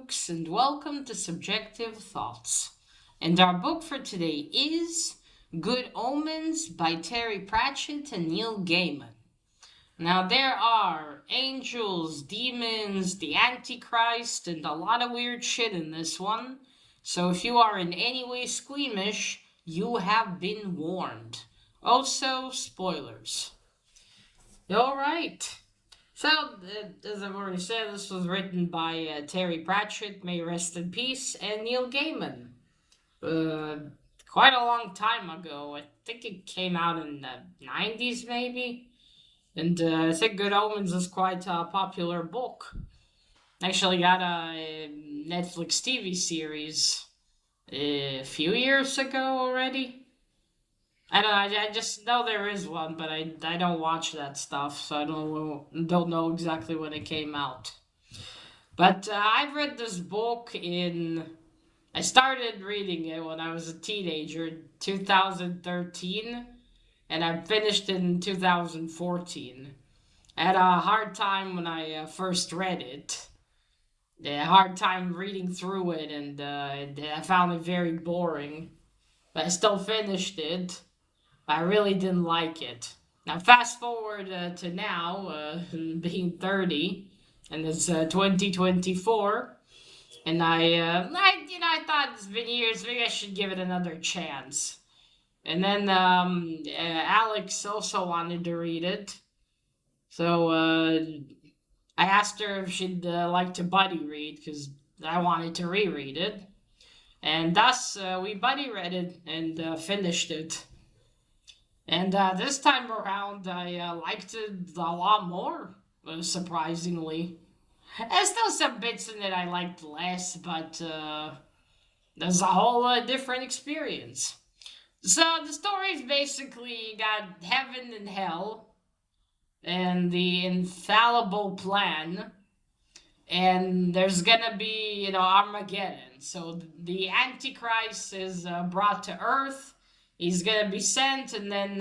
folks, and welcome to Subjective Thoughts. And our book for today is Good Omens by Terry Pratchett and Neil Gaiman. Now, there are angels, demons, the Antichrist, and a lot of weird shit in this one. So if you are in any way squeamish, you have been warned. Also, spoilers. Alright. So, as I've already said, this was written by Terry Pratchett, may rest in peace, and Neil Gaiman. Quite a long time ago. I think it came out in the 90s, maybe. And I think Good Omens is quite a popular book. Actually got a Netflix TV series a few years ago already. I don't know, I just know there is one, but I don't watch that stuff, so I don't know exactly when it came out. But I've read this book I started reading it when I was a teenager in 2013, and I finished in 2014. I had a hard time when I first read it. A hard time reading through it, and I found it very boring. But I still finished it. I really didn't like it. Now, fast forward to now, being 30, and it's 2024, and I thought it's been years, maybe I should give it another chance. And then Alex also wanted to read it, so I asked her if she'd like to buddy read, because I wanted to reread it, and thus we buddy read it and finished it. And this time around, I liked it a lot more, surprisingly. There's still some bits in it I liked less, but there's a whole different experience. So the story's basically you got heaven and hell, and the infallible plan, and there's gonna be, Armageddon. So the Antichrist is brought to Earth. He's gonna be sent, and then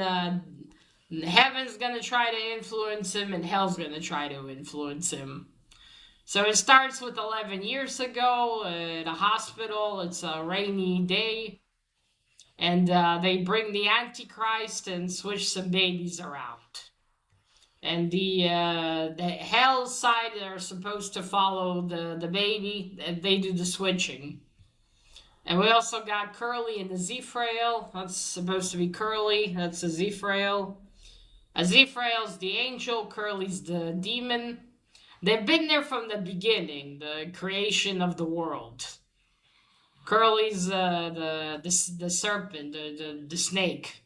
heaven's gonna try to influence him, and hell's gonna try to influence him. So it starts with 11 years ago at a hospital. It's a rainy day, and they bring the Antichrist and switch some babies around. And the hell side are supposed to follow the baby, and they do the switching. And we also got Curly and Aziraphale. That's supposed to be Curly. That's Aziraphale. Aziraphale's the angel. Curly's the demon. They've been there from the beginning, the creation of the world. Curly's the serpent, the snake,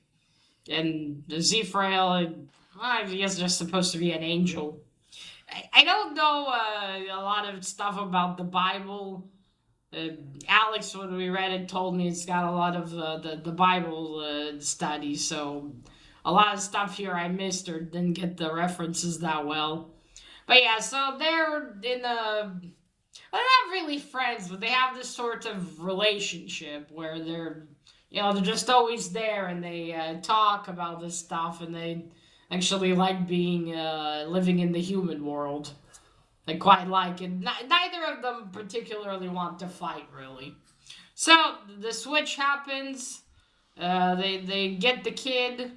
and Aziraphale. I guess they're supposed to be an angel. I don't know a lot of stuff about the Bible. Alex, when we read it, told me it's got a lot of the Bible studies, so a lot of stuff here I missed or didn't get the references that well. But yeah, so they're in a... Well, they're not really friends, but they have this sort of relationship where they're just always there, and they talk about this stuff, and they actually like being living in the human world. They quite like it. Neither of them particularly want to fight, really. So the switch happens. They get the kid,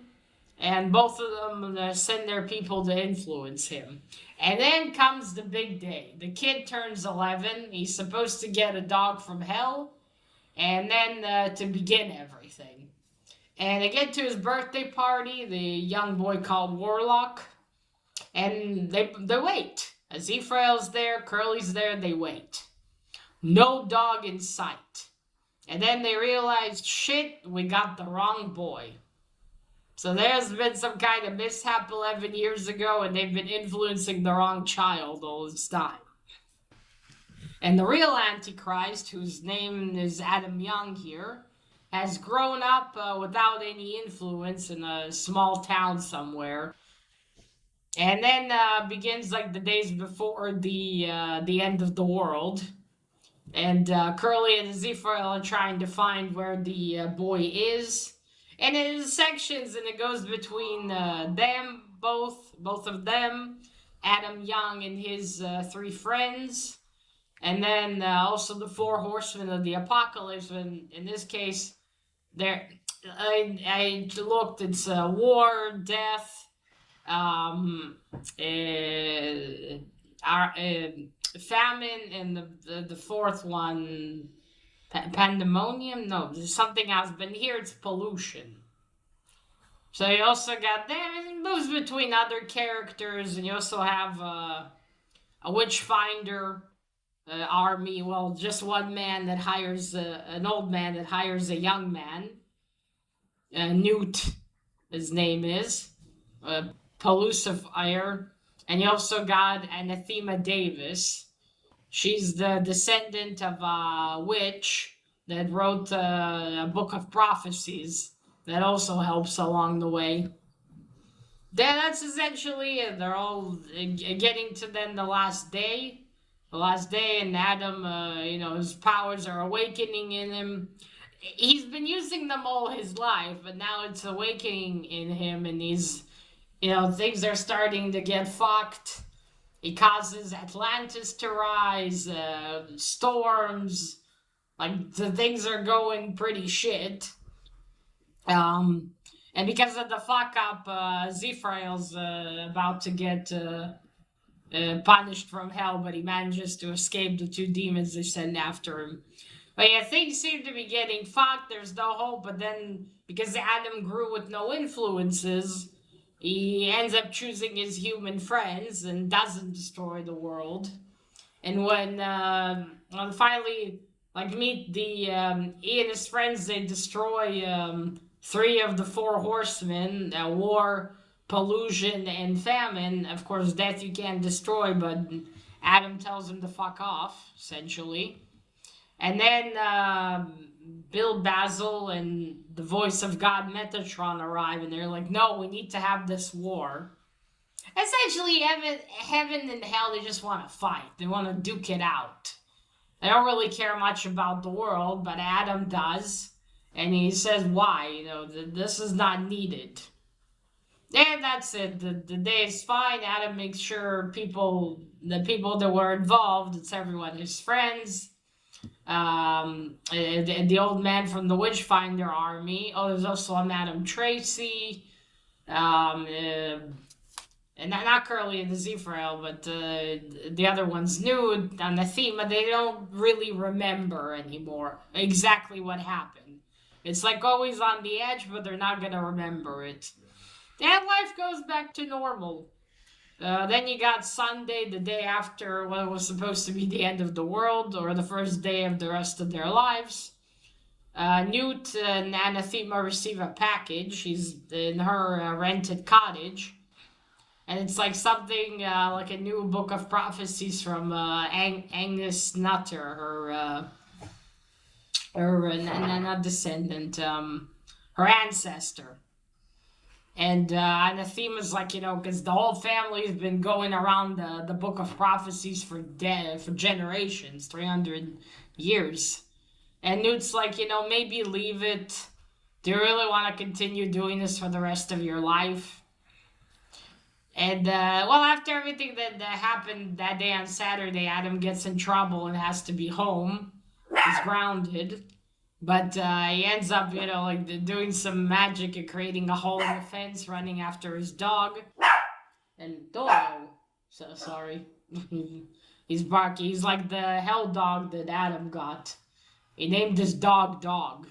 and both of them send their people to influence him. And then comes the big day. The kid turns 11. He's supposed to get a dog from hell, and then to begin everything. And they get to his birthday party. The young boy called Warlock, and they wait. Aziraphale's there, Curly's there, they wait. No dog in sight. And then they realize, shit, we got the wrong boy. So there's been some kind of mishap 11 years ago, and they've been influencing the wrong child all this time. And the real Antichrist, whose name is Adam Young here, has grown up without any influence in a small town somewhere. And then begins like the days before the end of the world, and Curly and Aziraphale are trying to find where the boy is, and it is sections, and it goes between them both of them, Adam Young and his three friends, And then also the four horsemen of the apocalypse. And in this case, there I looked. It's war, death, um, uh, famine, and the fourth one, pandemonium. No, there's something else. But here it's pollution. So you also got there. It moves between other characters, and you also have a witch finder army. Well, just one man that hires an old man that hires a young man. Newt, his name is. Uh, Palusifier. And you also got Anathema Davis. She's the descendant of a witch that wrote a book of prophecies that also helps along the way. That's essentially it. They're all getting to then the last day. The last day, and Adam, his powers are awakening in him. He's been using them all his life, but now it's awakening in him, and things are starting to get fucked. He causes Atlantis to rise, storms, like the things are going pretty shit. And because of the fuck up, Zephyril's about to get punished from hell, but he manages to escape the two demons they send after him. But yeah, things seem to be getting fucked. There's no hope. But then, because Adam grew with no influences, he ends up choosing his human friends and doesn't destroy the world. And when finally, like, meet he and his friends, they destroy three of the four horsemen: war, pollution, and famine. Of course, death you can't destroy, but Adam tells him to fuck off, essentially. And then Bill Basil and the voice of God Metatron arrive, and they're like, no, we need to have this war. Essentially, heaven and hell, they just want to fight. They want to duke it out. They don't really care much about the world, but Adam does. And he says, why? This is not needed. And that's it. The day is fine. Adam makes sure the people that were involved, it's everyone, his friends, the old man from the Witchfinder army. Oh, there's also a Madam Tracy, and not Curly and the Zephyr, but the other one's new on the theme, but they don't really remember anymore exactly what happened. It's like always on the edge, but they're not gonna remember it. And life goes back to normal. Then you got Sunday, the day after what was supposed to be the end of the world, or the first day of the rest of their lives. Newt and Anathema receive a package. She's in her rented cottage. And it's like something like a new book of prophecies from Angus Nutter, not descendant, her ancestor. And Anathema's like, because the whole family's been going around the book of prophecies for generations, 300 years. And Newt's like, maybe leave it. Do you really want to continue doing this for the rest of your life? And, after everything that happened that day on Saturday, Adam gets in trouble and has to be home. He's grounded. But he ends up, doing some magic and creating a hole in the fence, running after his dog. And Dodo, so sorry. He's barking. He's like the hell dog that Adam got. He named his dog Dog.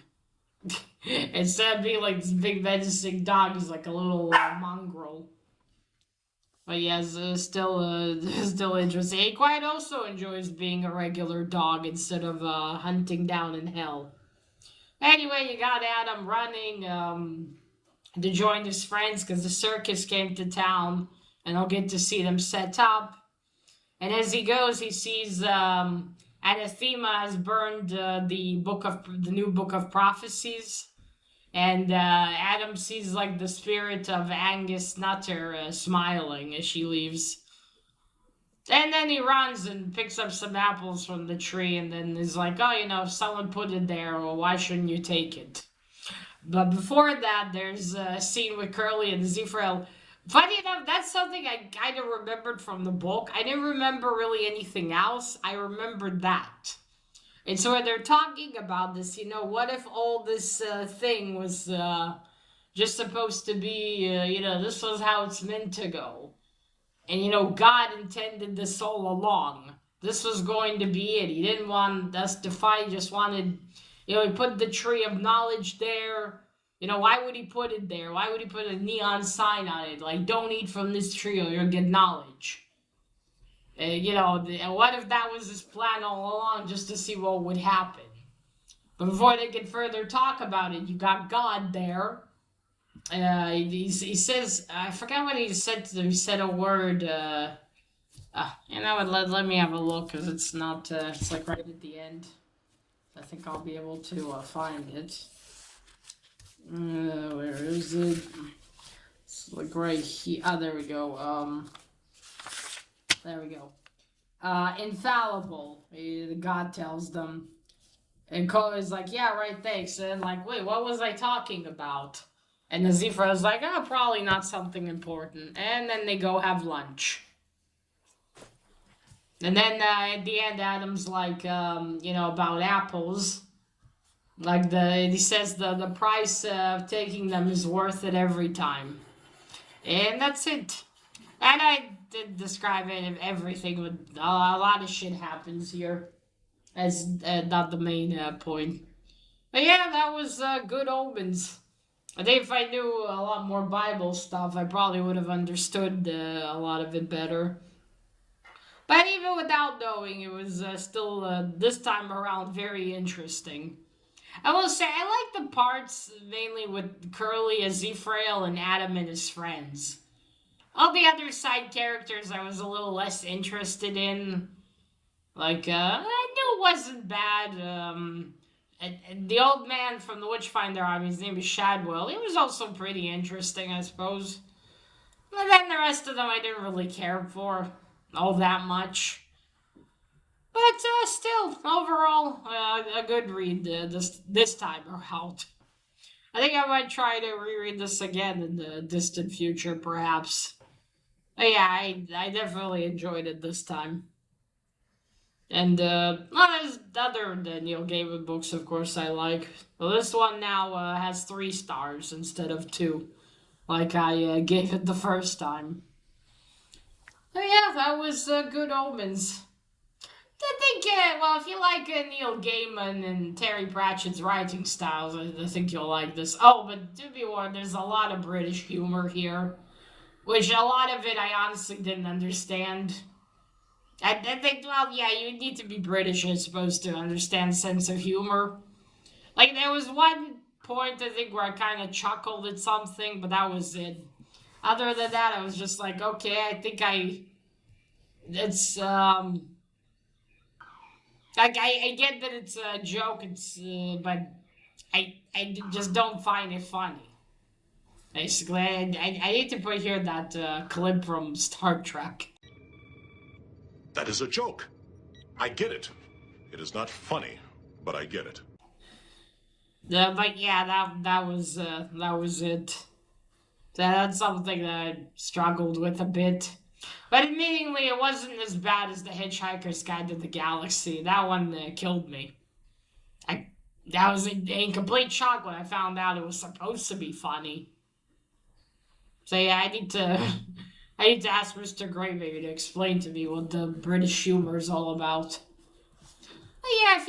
Instead of being like this big menacing dog, he's like a little mongrel. But yes, still interesting. He quite also enjoys being a regular dog instead of hunting down in hell. Anyway, you got Adam running to join his friends because the circus came to town, and he'll get to see them set up. And as he goes, he sees Anathema has burned the new book of prophecies. And Adam sees like the spirit of Angus Nutter smiling as she leaves. And then he runs and picks up some apples from the tree and then is like, oh, if someone put it there, well, why shouldn't you take it? But before that, there's a scene with Curly and Zephyr. Funny enough, that's something I kind of remembered from the book. I didn't remember really anything else. I remembered that. And so when they're talking about this, what if all this thing was just supposed to be, this was how it's meant to go. And, God intended this all along. This was going to be it. He didn't want us to fight, he just wanted, he put the tree of knowledge there. Why would he put it there? Why would he put a neon sign on it? Like, don't eat from this tree or you'll get knowledge. What if that was his plan all along just to see what would happen? But before they can further talk about it, you got God there. He says, I forgot what he said to them. He said a word. Let me have a look because it's not. It's like right at the end. I think I'll be able to find it. Where is it? It's like right here. Ah, there we go. There we go. Infallible. God tells them. And Ko is like, yeah, right, thanks. And like, wait, what was I talking about? And Nazifra is like, oh, probably not something important. And then they go have lunch. And then at the end, Adam's like, about apples. Like he says the price of taking them is worth it every time. And that's it. And I did describe it, everything with a lot of shit happens here. As not the main point. But yeah, that was good omens. I think if I knew a lot more Bible stuff, I probably would have understood a lot of it better. But even without knowing, it was still, this time around, very interesting. I will say, I like the parts mainly with Curly as Ephrael and Adam and his friends. All the other side characters I was a little less interested in. Like, I knew it wasn't bad. And the old man from the Witchfinder Army, his name is Shadwell. He was also pretty interesting, I suppose. But then the rest of them I didn't really care for all that much. But still, overall, a good read this time around. I think I might try to reread this again in the distant future, perhaps. But yeah, I definitely enjoyed it this time. And there's other Neil Gaiman books, of course, I like. Well, this one now has 3 stars instead of 2, like I gave it the first time. But yeah, that was Good Omens. I think, well, if you like Neil Gaiman and Terry Pratchett's writing styles, I think you'll like this. Oh, but to be warned, there's a lot of British humor here, which a lot of it I honestly didn't understand. I think, well, yeah, you need to be British, I suppose, to understand sense of humor. Like, there was one point, I think, where I kind of chuckled at something, but that was it. Other than that, I was just like, okay, I think it's, like, I get that it's a joke, but I just don't find it funny. Basically, I need to put here that clip from Star Trek. That is a joke. I get it. It is not funny, but I get it. But yeah, that was it. That's something that I struggled with a bit. But admittingly, it wasn't as bad as The Hitchhiker's Guide to the Galaxy. That one killed me. That was in complete shock when I found out it was supposed to be funny. So yeah, I need to ask Mr. Gray maybe to explain to me what the British humor is all about. But yeah, if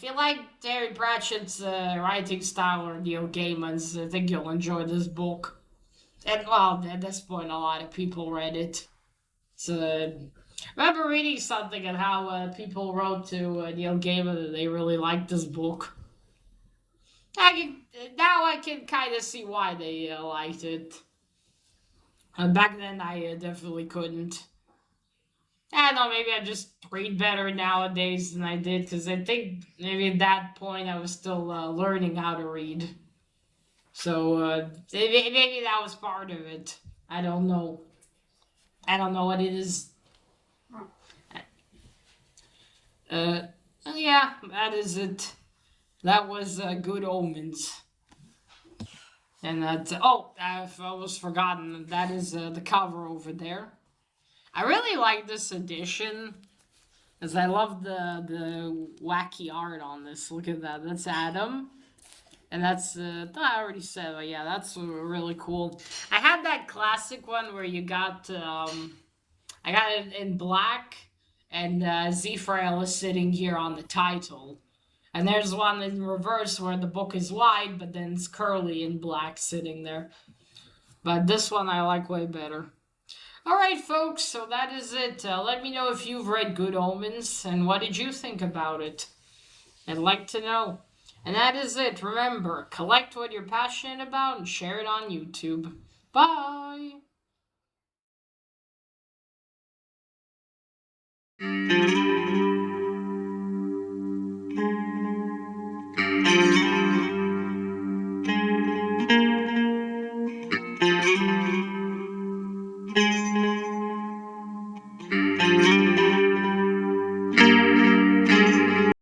you like Terry Pratchett's writing style or Neil Gaiman's, I think you'll enjoy this book. And well, at this point, a lot of people read it. So I remember reading something on how people wrote to Neil Gaiman that they really liked this book. Now I can kind of see why they liked it. Back then, I definitely couldn't. I don't know, maybe I just read better nowadays than I did, because I think maybe at that point I was still learning how to read. So maybe that was part of it. I don't know. I don't know what it is. Uh, yeah, that is it. That was Good Omens. And I've almost forgotten, that is the cover over there. I really like this edition, as I love the wacky art on this. Look at that. That's Adam. And that's, I already said, but yeah, that's really cool. I had that classic one where you got, I got it in black, and Z-Frail is sitting here on the title. And there's one in reverse where the book is wide, but then it's curly in black sitting there. But this one I like way better. Alright, folks, so that is it. Let me know if you've read Good Omens, and what did you think about it? I'd like to know. And that is it. Remember, collect what you're passionate about and share it on YouTube. Bye!